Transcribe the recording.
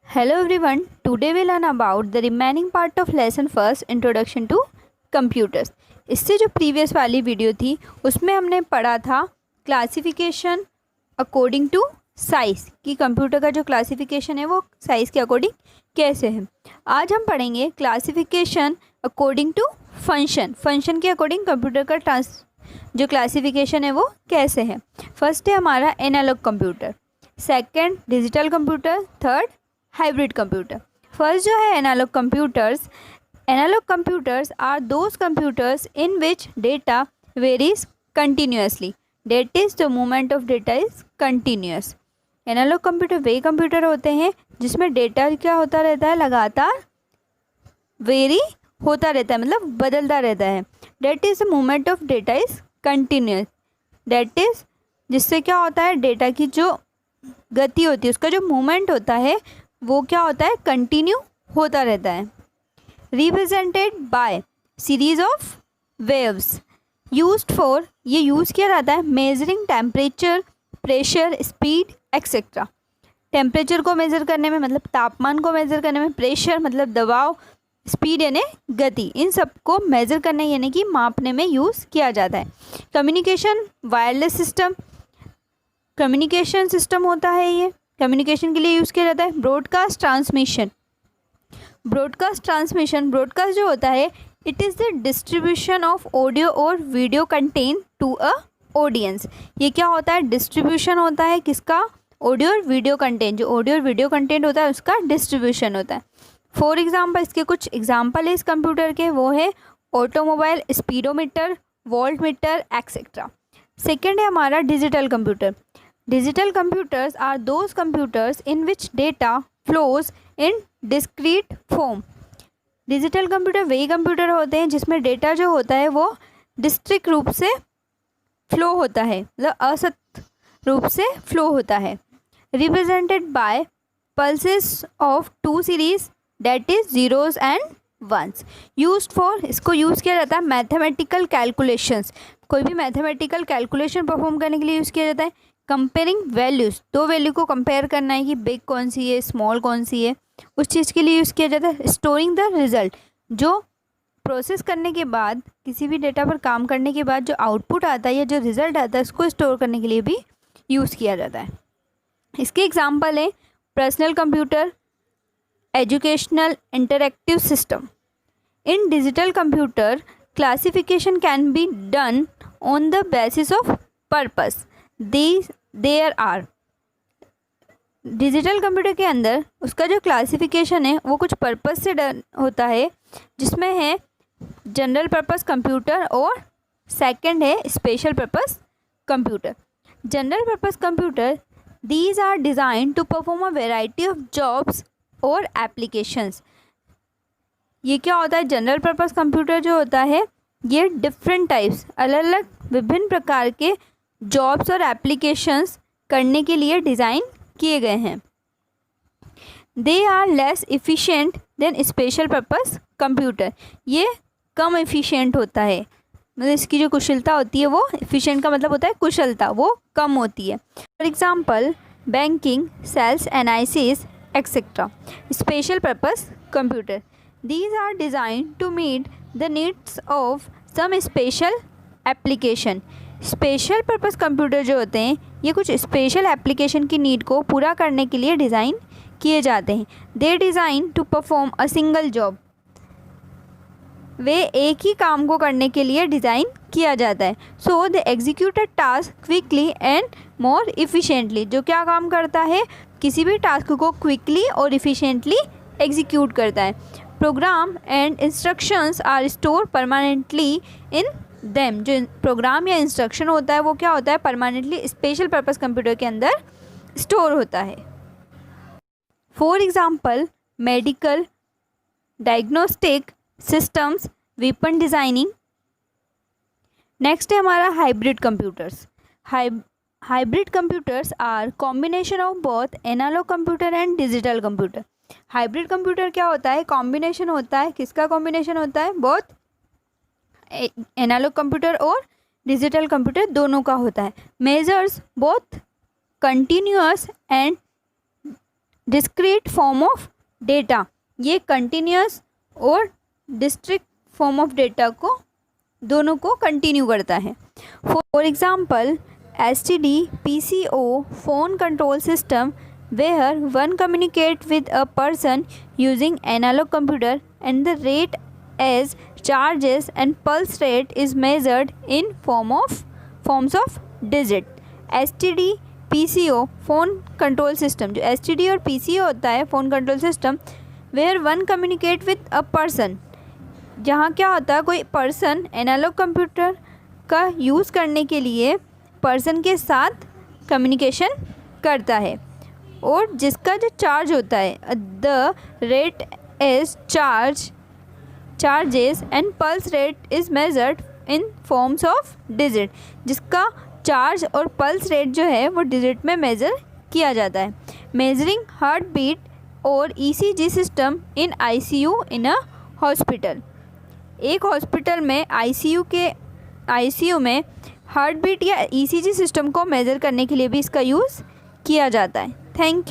Hello everyone, today we learn about the remaining part of lesson first introduction to computers। इससे जो previous वाली video थी उसमें हमने पढ़ा था क्लासिफिकेशन अकॉर्डिंग टू साइज़ कि कंप्यूटर का जो क्लासिफिकेशन है वो साइज़ के अकॉर्डिंग कैसे है। आज हम पढ़ेंगे क्लासिफिकेशन अकॉर्डिंग टू फंक्शन के अकॉर्डिंग कंप्यूटर का जो क्लासिफिकेशन है वो कैसे है। फर्स्ट है हमारा analog computer, second digital computer, third hybrid computer. First जो है analog computers are those computers in which data varies continuously, that is the movement of data is continuous. Analog computer वे computer होते हैं जिसमें data क्या होता रहता है, लगातार वेरी होता रहता है, मतलब बदलता रहता है। That is the movement of data is continuous, that is जिससे क्या होता है, डेटा की जो गति होती है उसका जो मूवमेंट होता है वो क्या होता है, कंटिन्यू होता रहता है। Represented bye series of waves used for, ये यूज़ किया जाता है measuring temperature, pressure, speed etcetera. Temperature को मेज़र करने में मतलब तापमान को मेज़र करने में, प्रेशर मतलब दबाव, स्पीड यानी गति, इन सब को मेज़र करने यानी कि मापने में यूज़ किया जाता है। Communication wireless system, communication system होता है, ये कम्युनिकेशन के लिए यूज़ किया जाता है। ब्रॉडकास्ट ब्रॉडकास्ट जो होता है it is the distribution of audio और video content to a audience. ये क्या होता है, डिस्ट्रीब्यूशन होता है किसका, ऑडियो और वीडियो कंटेंट, जो ऑडियो और वीडियो कंटेंट होता है उसका डिस्ट्रीब्यूशन होता है। फॉर एग्जाम्पल, इसके कुछ एग्जाम्पल है इस कंप्यूटर के, वो है automobile, speedometer, volt meter etcetera. Second है हमारा digital computer. Digital computers are those computers in which data flows in discrete form। Digital computer वही कंप्यूटर होते हैं जिसमें डेटा जो होता है वो डिस्क्रीट रूप से फ्लो होता है, मतलब असत रूप से फ्लो होता है। Represented by pulses of two series that is zeros and ones. Used for, इसको यूज़ किया जाता है मैथमेटिकल कैलकुलेशंस, कोई भी मैथमेटिकल कैलकुलेशन परफॉर्म करने के लिए यूज़ किया जाता है। कंपेयरिंग वैल्यूज़, दो वैल्यू को कंपेयर करना है कि बिग कौन सी है स्मॉल कौन सी है, उस चीज़ के लिए यूज़ किया जाता है। स्टोरिंग द रिजल्ट, जो प्रोसेस करने के बाद, किसी भी डेटा पर काम करने के बाद जो आउटपुट आता है या जो रिजल्ट आता है उसको स्टोर करने के लिए भी यूज़ किया जाता है। इसके एग्जाम्पल है personal computer, educational interactive system. In digital computer classification can be done on the basis of purpose. There are, digital computer के अंदर उसका जो क्लासिफिकेशन है वो कुछ पर्पस से डन होता है, जिसमें है जनरल पर्पस कंप्यूटर और सेकंड है special purpose computer. General purpose computer, these are design to perform a variety of jobs और एप्लीकेशंस। ये क्या होता है, जनरल पर्पस कंप्यूटर जो होता है ये डिफरेंट टाइप्स, अलग अलग विभिन्न प्रकार के जॉब्स और एप्लीकेशंस करने के लिए डिज़ाइन किए गए हैं। They are less efficient than special purpose computer, ये कम एफिशिएंट होता है, मतलब इसकी जो कुशलता होती है वो, एफिशिएंट का मतलब होता है कुशलता, वो कम होती है। For example banking, sales analysis etcetera. Special purpose computer, these are design to meet the needs of some special application. Special purpose computer जो होते हैं ये कुछ स्पेशल एप्लीकेशन की नीड को पूरा करने के लिए डिज़ाइन किए जाते हैं। They designed to perform a single job, वे एक ही काम को करने के लिए डिज़ाइन किया जाता है। So they execute a task quickly and more efficiently, जो क्या काम करता है, किसी भी टास्क को क्विकली और इफ़िशेंटली एग्जीक्यूट करता है। Program and instructions are store permanently in them, जो प्रोग्राम या इंस्ट्रक्शन होता है वो क्या होता है, परमानेंटली स्पेशल पर्पस कंप्यूटर के अंदर स्टोर होता है। For example medical, diagnostic systems, weapon designing. Next है हमारा hybrid computers. Hybrid computers are combination of both analog computer and digital computer. Hybrid computer क्या होता है, कॉम्बिनेशन होता है, किसका कॉम्बिनेशन होता है, बोथ एनालॉग कंप्यूटर और डिजिटल कंप्यूटर दोनों का होता है। Measures both continuous and discrete form of data, ये कंटिन्यूस और डिस्क्रीट फॉर्म ऑफ डेटा को दोनों को कंटिन्यू करता है। For example STD PCO phone control system where one communicate with a person using analog computer and the rate as charges and pulse rate is measured in forms of digit। STD PCO phone control system, जो STD और PCO होता है phone control system, where one communicate with a person, जहाँ क्या होता है कोई person analogue computer का यूज़ करने के लिए पर्सन के साथ कम्युनिकेशन करता है, और जिसका जो चार्ज होता है the rate is charges and pulse rate is measured in forms of digit, जिसका चार्ज और पल्स रेट जो है वो डिजिट में मेज़र किया जाता है। मेजरिंग हार्ट बीट और ECG system in ICU in a hospital, एक हॉस्पिटल में ICU में हार्ट बीट या ECG सिस्टम को मेज़र करने के लिए भी इसका यूज़ किया जाता है। Thank you.